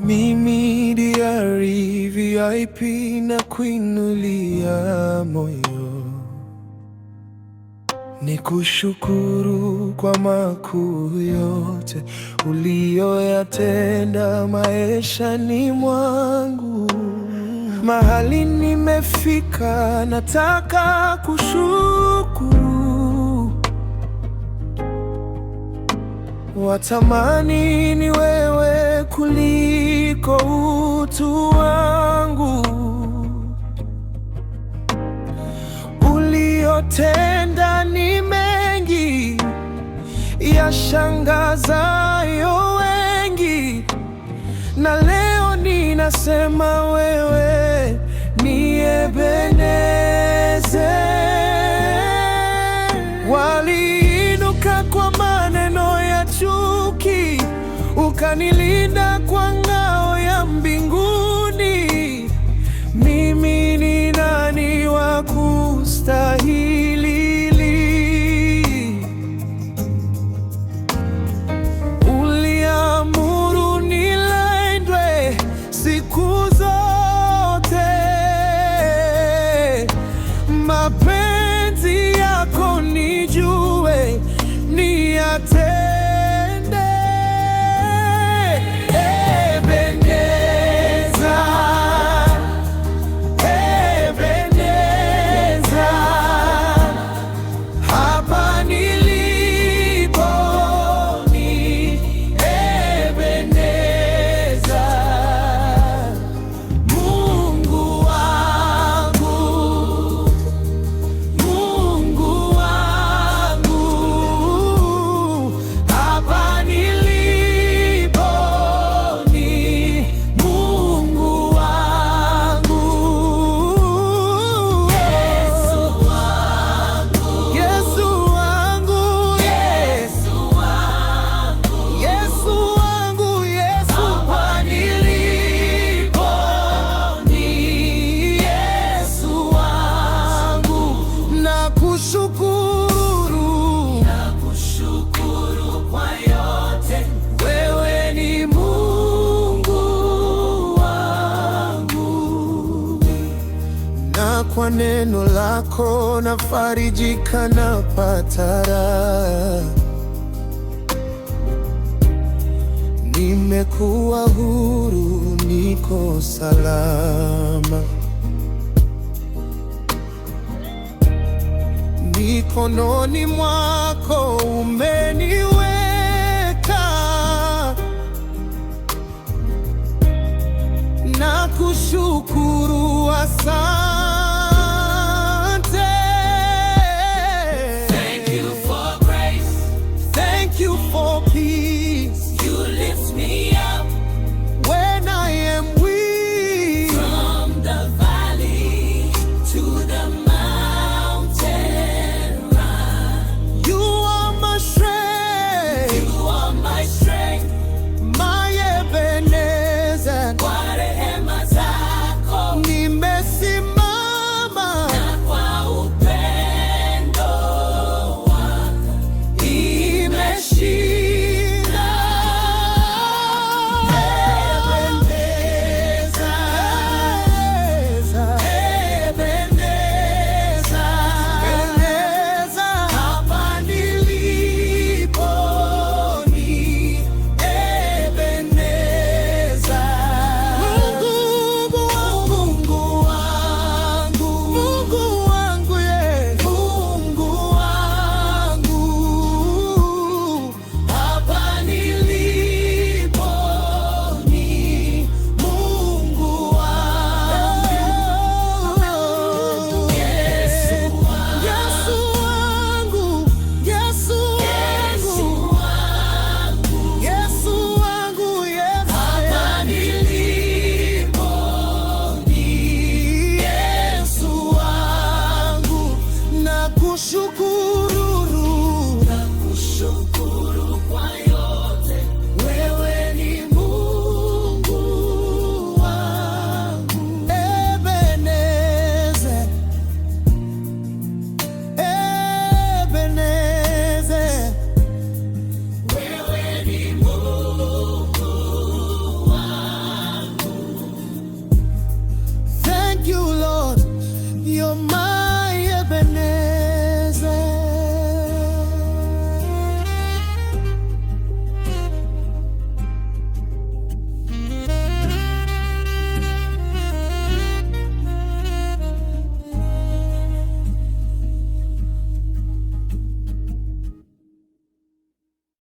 Mimi Diary VIP na kuinulia moyo, nikushukuru kwa makuu yote uliyoyatenda maishani mwangu. Mahali nimefika, nataka kushukuru. Watamani ni wewe kuliko utu wangu. Uliyotenda ni mengi, yashangazayo wengi, na leo ninasema wewe ni Ebenezer. Waliinuka kwa maneno ya chuki, ukanilinda kwa ngao ya mbinguni. Mimi ni nani wa kustahili? Uliamuru nilindwe siku zote, mapenzi yako nijue, niyatende. Nakushukuru kwa yote, wewe ni Mungu wangu. Na kwa neno lako nafarijika, napata raha. Nimekuwa huru, niko salama. Mikononi mwako umeniweka